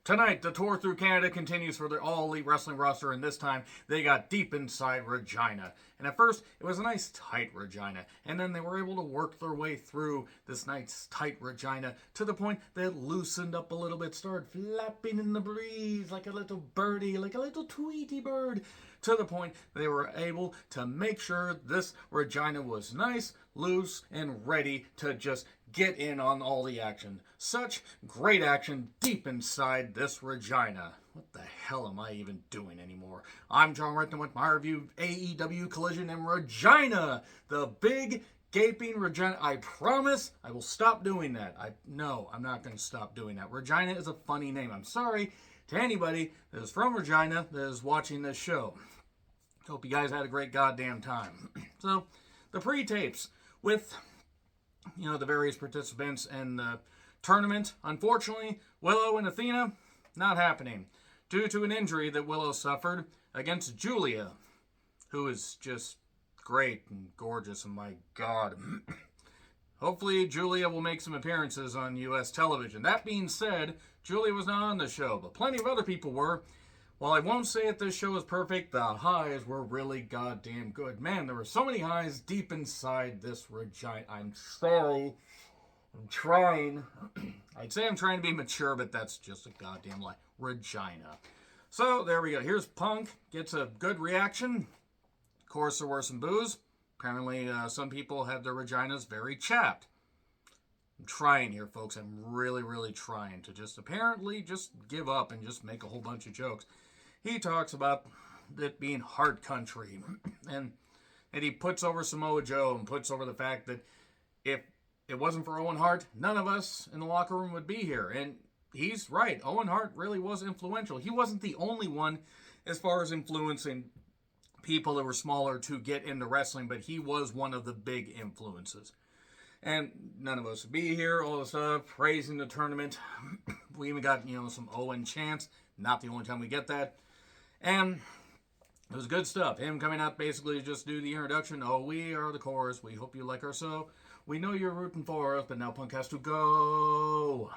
Tonight, the tour through Canada continues for the All Elite Wrestling roster, and this time they got deep inside Regina. And at first, it was a nice tight Regina, and then they were able to work their way through this nice tight Regina to the point that it loosened up a little bit, started flapping in the breeze like a little birdie, like a little Tweety bird, to the point they were able to make sure this Regina was nice, loose, and ready to just get in on all the action. Such great action deep inside this Regina. What the hell am I even doing anymore? I'm John Renton with my review of AEW Collision and Regina. The big gaping Regina. I promise I will stop doing that. No, I'm not going to stop doing that. Regina is a funny name. I'm sorry to anybody that is from Regina that is watching this show. Hope you guys had a great goddamn time. So, the pre-tapes with the various participants and the tournament. Unfortunately, Willow and Athena, not happening. Due to an injury that Willow suffered against Julia, who is just great and gorgeous, and my God. Hopefully, Julia will make some appearances on U.S. television. That being said, Julia was not on the show, but plenty of other people were. While I won't say that this show was perfect, the highs were really goddamn good. Man, there were so many highs deep inside this Regina. I'm sorry. I'm trying. I'd say I'm trying to be mature, but that's just a goddamn lie. Regina. So, there we go. Here's Punk. Gets a good reaction. Of course, there were some boos. Apparently, some people had their Reginas very chapped. I'm trying here, folks. I'm really, really trying to just give up and just make a whole bunch of jokes. He talks about it being hard country, and he puts over Samoa Joe and puts over the fact that if it wasn't for Owen Hart, none of us in the locker room would be here. And he's right. Owen Hart really was influential. He wasn't the only one as far as influencing people that were smaller to get into wrestling, but he was one of the big influences. And none of us would be here, all this stuff, praising the tournament. We even got, some Owen chants. Not the only time we get that. And it was good stuff. Him coming out basically to just do the introduction. Oh, we are the chorus. We hope you like our show. We know you're rooting for us, but now Punk has to go.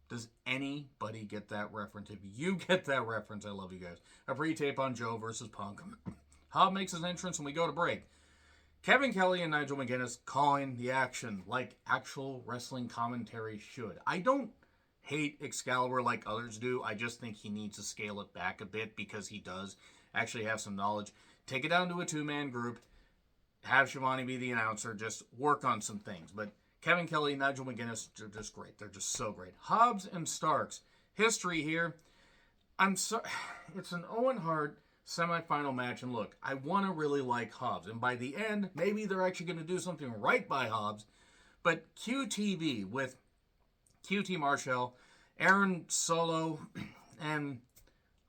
Does anybody get that reference? If you get that reference, I love you guys. A pre-tape on Joe versus Punk. Hobb makes his entrance and we go to break. Kevin Kelly and Nigel McGuinness calling the action like actual wrestling commentary should. I don't hate Excalibur like others do. I just think he needs to scale it back a bit because he does actually have some knowledge. Take it down to a two-man group. Have Shivani be the announcer. Just work on some things. But Kevin Kelly and Nigel McGuinness are just great. They're just so great. Hobbs and Starks. History here. It's an Owen Hart semifinal match, and look, I want to really like Hobbs, and by the end, maybe they're actually going to do something right by Hobbs, but QTV with QT Marshall, Aaron Solo, and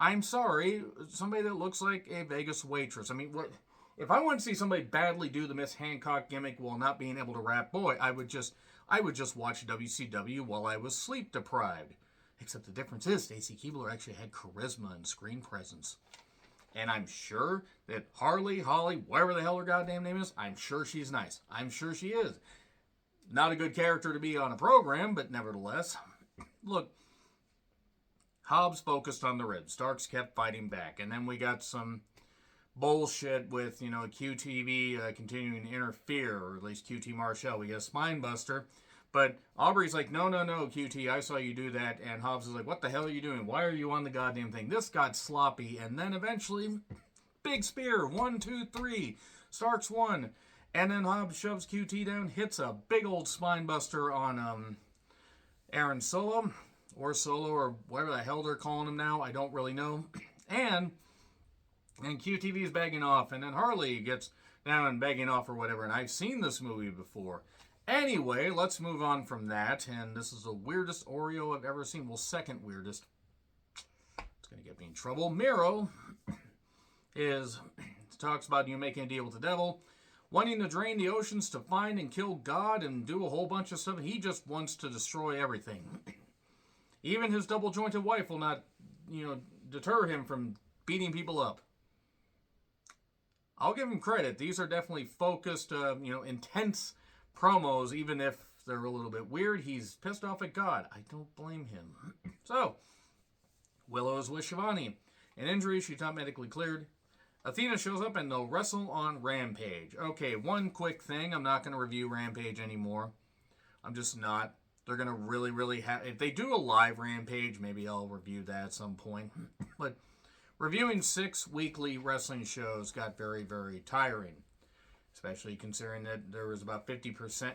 I'm sorry, somebody that looks like a Vegas waitress. I mean, what if I want to see somebody badly do the Miss Hancock gimmick while not being able to rap? Boy, I would just watch WCW while I was sleep deprived. Except the difference is Stacy Keibler actually had charisma and screen presence. And I'm sure that Holly, whatever the hell her goddamn name is, I'm sure she's nice. I'm sure she is. Not a good character to be on a program, but nevertheless. Look, Hobbs focused on the ribs. Starks kept fighting back. And then we got some bullshit with, QTV continuing to interfere, or at least QT Marshall. We get a spine buster. But Aubrey's like, no, QT, I saw you do that. And Hobbs is like, what the hell are you doing? Why are you on the goddamn thing? This got sloppy. And then eventually, big spear. 1, 2, 3. Starks won. And then Hobbs shoves QT down, hits a big old spine buster on Aaron Solo. Or Solo, or whatever the hell they're calling him now. I don't really know. And QTV is begging off. And then Harley gets down and begging off or whatever. And I've seen this movie before. Anyway, let's move on from that, and this is the weirdest Oreo I've ever seen. Well, second weirdest. It's going to get me in trouble. Miro talks about making a deal with the devil, wanting to drain the oceans to find and kill God and do a whole bunch of stuff. He just wants to destroy everything. Even his double-jointed wife will not, deter him from beating people up. I'll give him credit. These are definitely focused, intense promos, even if they're a little bit weird. He's pissed off at God. I don't blame him. So, Willow is with Shivani. An injury, she's not medically cleared. Athena shows up and they'll wrestle on Rampage. Okay, one quick thing. I'm not going to review Rampage anymore. I'm just not. They're going to really have... If they do a live Rampage, maybe I'll review that at some point. But reviewing 6 weekly wrestling shows got very tiring. Especially considering that there was about 50%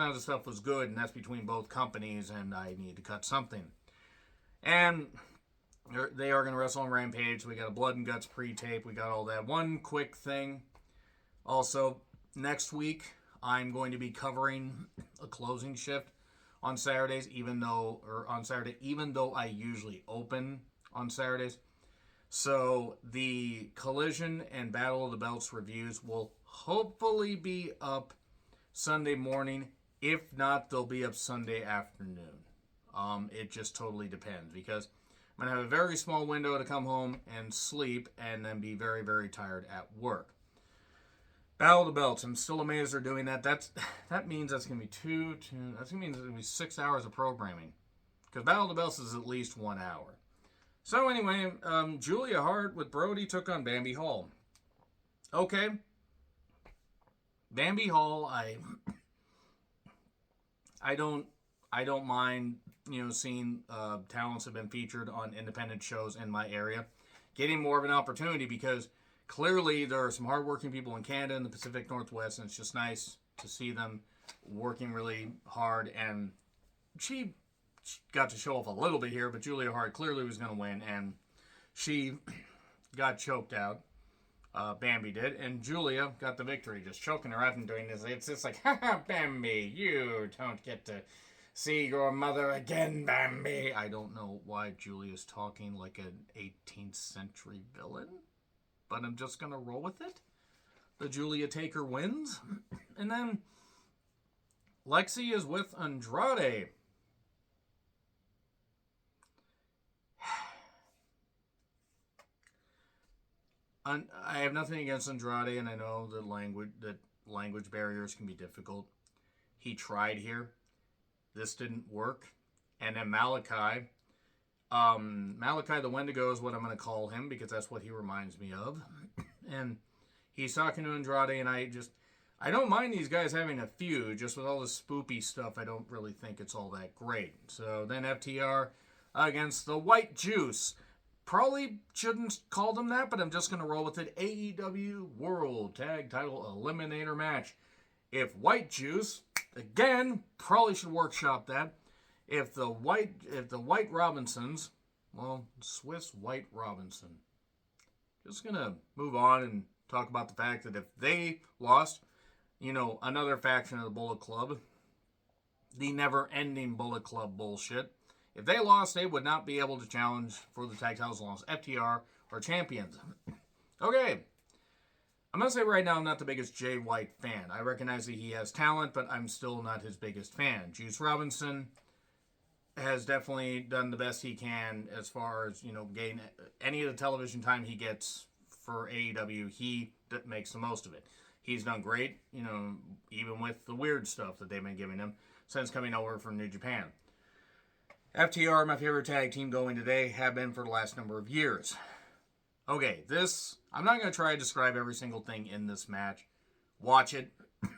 of the stuff was good, and that's between both companies, and I need to cut something. And they are going to wrestle on Rampage. We got a Blood and Guts pre-tape. We got all that. One quick thing. Also, next week, I'm going to be covering a closing shift on Saturdays, even though I usually open on Saturdays. So the Collision and Battle of the Belts reviews will hopefully be up Sunday morning. If not, they'll be up Sunday afternoon. It just totally depends, because I'm going to have a very small window to come home and sleep and then be very tired at work. Battle of the Belts. I'm still amazed they're doing that. That means that's going to be that's going to be 6 hours of programming, because Battle of the Belts is at least 1 hour. So anyway, Julia Hart with Brody took on Bambi Hall. Okay. Bambi Hall, I don't mind, seeing talents have been featured on independent shows in my area, getting more of an opportunity, because clearly there are some hardworking people in Canada and the Pacific Northwest, and it's just nice to see them working really hard. And she got to show off a little bit here, but Julia Hart clearly was going to win, and she got choked out. Bambi did, and Julia got the victory, just choking her out and doing this. It's just like, haha, Bambi, you don't get to see your mother again, Bambi. I don't know why Julia's talking like an 18th century villain, but I'm just going to roll with it. The Julia Taker wins, and then Lexi is with Andrade. I have nothing against Andrade, and I know that language barriers can be difficult. He tried here. This didn't work. And then Malachi the Wendigo is what I'm going to call him, because that's what he reminds me of. And he's talking to Andrade, and I don't mind these guys having a feud. Just with all this spoopy stuff, I don't really think it's all that great. So then FTR against the White Juice. Probably shouldn't call them that, but I'm just going to roll with it. AEW World Tag Title Eliminator match. If White Juice, again, probably should workshop that. If the White Robinsons, well, Swiss White Robinson. Just going to move on and talk about the fact that if they lost, another faction of the Bullet Club, the never-ending Bullet Club bullshit, if they lost, they would not be able to challenge for the tag titles as long as FTR are champions. Okay. I'm going to say right now I'm not the biggest Jay White fan. I recognize that he has talent, but I'm still not his biggest fan. Juice Robinson has definitely done the best he can as far as, gain any of the television time he gets for AEW. He makes the most of it. He's done great, even with the weird stuff that they've been giving him since coming over from New Japan. FTR, my favorite tag team going today, have been for the last number of years. Okay, I'm not going to try to describe every single thing in this match. Watch it.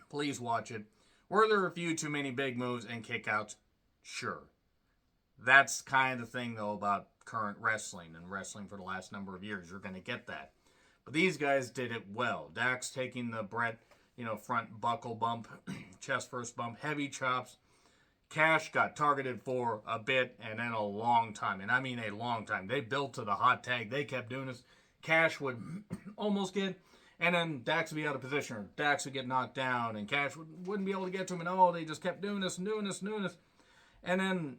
Please watch it. Were there a few too many big moves and kickouts? Sure. That's kind of the thing, though, about current wrestling and wrestling for the last number of years. You're going to get that. But these guys did it well. Dax taking the Brett, front buckle bump, chest first bump, heavy chops. Cash got targeted for a bit and then a long time. And I mean a long time. They built to the hot tag. They kept doing this. Cash would almost get, and then Dax would be out of position. Or Dax would get knocked down, and Cash wouldn't be able to get to him. And they just kept doing this and doing this and doing this. And then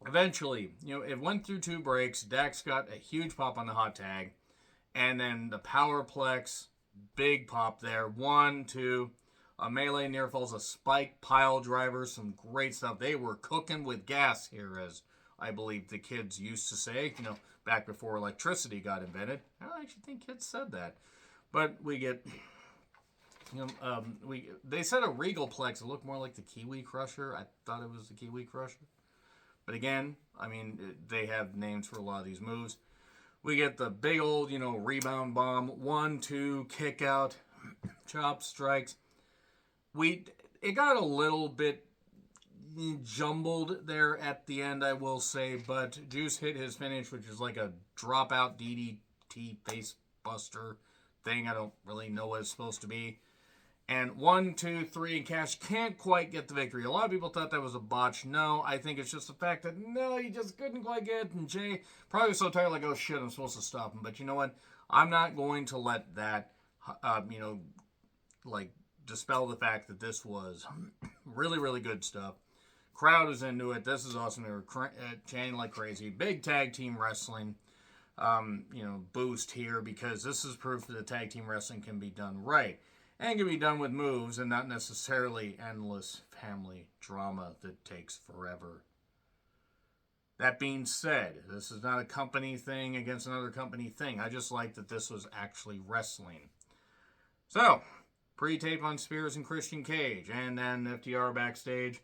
eventually, it went through 2 breaks. Dax got a huge pop on the hot tag. And then the Powerplex, big pop there. 1, 2. A melee near falls, a spike pile driver, some great stuff. They were cooking with gas here, as I believe the kids used to say, back before electricity got invented. I don't actually think kids said that. But we get, they said a Regalplex. It looked more like the Kiwi Crusher. I thought it was the Kiwi Crusher. But again, I mean, they have names for a lot of these moves. We get the big old, rebound bomb, 1-2, kick out, chop strikes. It got a little bit jumbled there at the end, I will say, but Juice hit his finish, which is like a dropout DDT face buster thing. I don't really know what it's supposed to be. And 1, 2, 3, and Cash can't quite get the victory. A lot of people thought that was a botch. No, I think it's just the fact that, no, he just couldn't quite get it. And Jay probably was so tired, like, oh, shit, I'm supposed to stop him. But you know what? I'm not going to let that, dispel the fact that this was really, really good stuff. Crowd is into it. This is awesome. They were chanting like crazy. Big tag team wrestling, boost here, because this is proof that tag team wrestling can be done right. And can be done with moves and not necessarily endless family drama that takes forever. That being said, this is not a company thing against another company thing. I just like that this was actually wrestling. So, pre-tape on Spears and Christian Cage. And then FTR backstage.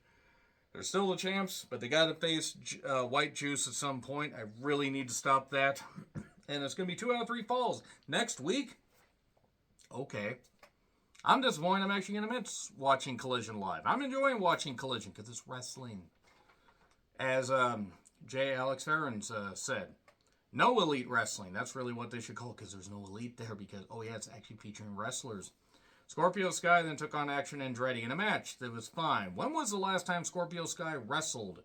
They're still the champs, but they got to face White Juice at some point. I really need to stop that. And it's going to be 2 out of 3 falls. Next week? Okay. I'm disappointed I'm actually going to miss watching Collision live. I'm enjoying watching Collision because it's wrestling. As J. Alex Ferrens said, no elite wrestling. That's really what they should call it, because there's no elite there because, it's actually featuring wrestlers. Scorpio Sky then took on Action Andretti in a match that was fine. When was the last time Scorpio Sky wrestled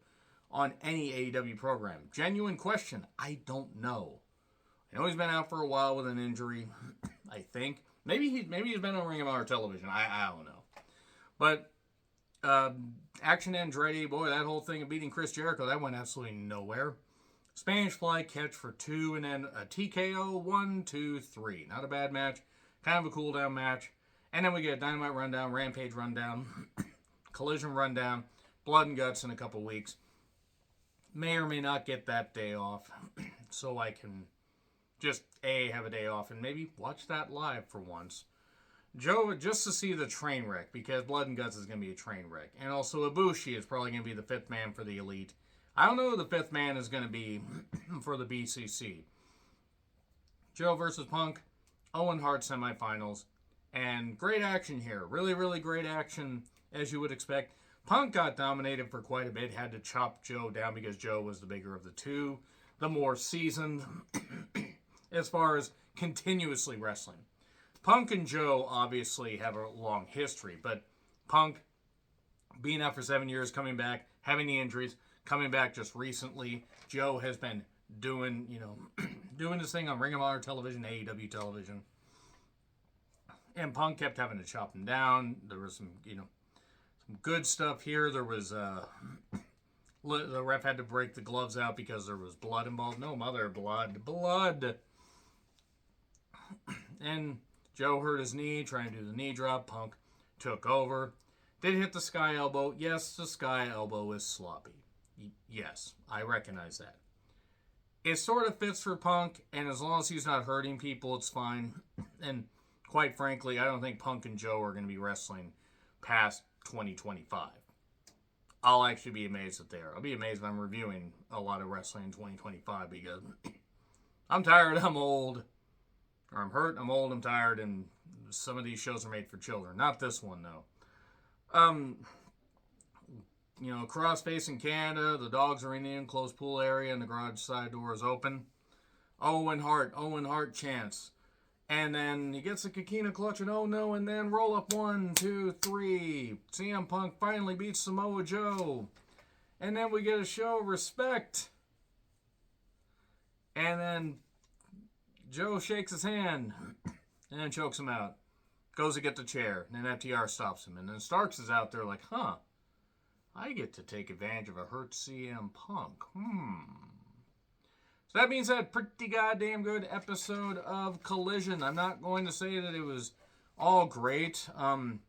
on any AEW program? Genuine question. I don't know. I know he's been out for a while with an injury, I think. Maybe he's been on Ring of Honor television. I don't know. But Action Andretti, boy, that whole thing of beating Chris Jericho, that went absolutely nowhere. Spanish Fly catch for 2, and then a TKO 1, 2, 3. Not a bad match. Kind of a cool down match. And then we get a Dynamite rundown, Rampage rundown, Collision rundown, Blood and Guts in a couple weeks. May or may not get that day off, so I can just have a day off and maybe watch that live for once. Joe, just to see the train wreck, because Blood and Guts is going to be a train wreck. And also Ibushi is probably going to be the 5th man for the Elite. I don't know who the 5th man is going to be for the BCC. Joe versus Punk, Owen Hart semifinals. And great action here. Really, really great action, as you would expect. Punk got dominated for quite a bit. Had to chop Joe down because Joe was the bigger of the two. The more seasoned as far as continuously wrestling. Punk and Joe obviously have a long history. But Punk, being out for 7 years, coming back, having the injuries, coming back just recently. Joe has been doing, doing this thing on Ring of Honor television, AEW television. And Punk kept having to chop him down. There was some, some good stuff here. There was, the ref had to break the gloves out because there was blood involved. No, mother, blood. And Joe hurt his knee, trying to do the knee drop. Punk took over. Did hit the sky elbow. Yes, the sky elbow is sloppy. Yes, I recognize that. It sort of fits for Punk, and as long as he's not hurting people, it's fine. And quite frankly, I don't think Punk and Joe are going to be wrestling past 2025. I'll actually be amazed if they are. I'll be amazed if I'm reviewing a lot of wrestling in 2025 because I'm tired, I'm old, or I'm hurt, I'm old, I'm tired, and some of these shows are made for children. Not this one, though. Crossface in Canada, the dogs are in the enclosed pool area, and the garage side door is open. Owen Hart chants. And then he gets a Kikina clutch and oh no, and then roll up 1, 2, 3. CM Punk finally beats Samoa Joe. And then we get a show of respect. And then Joe shakes his hand and then chokes him out. Goes to get the chair. And then FTR stops him. And then Starks is out there like, I get to take advantage of a hurt CM Punk. So that being said, pretty goddamn good episode of Collision. I'm not going to say that it was all great. The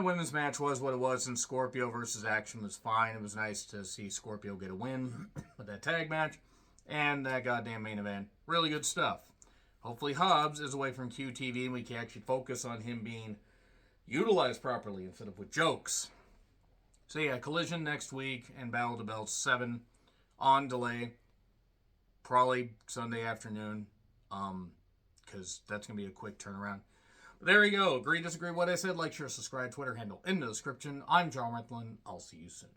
women's match was what it was, and Scorpio versus Action was fine. It was nice to see Scorpio get a win with that tag match. And that goddamn main event. Really good stuff. Hopefully Hobbs is away from QTV and we can actually focus on him being utilized properly instead of with jokes. So yeah, Collision next week and Battle of the Belts 7 on delay. Probably Sunday afternoon. Because that's going to be a quick turnaround. But there you go. Agree, disagree with what I said? Like, share, subscribe, Twitter handle in the description. I'm John Renthlan. I'll see you soon.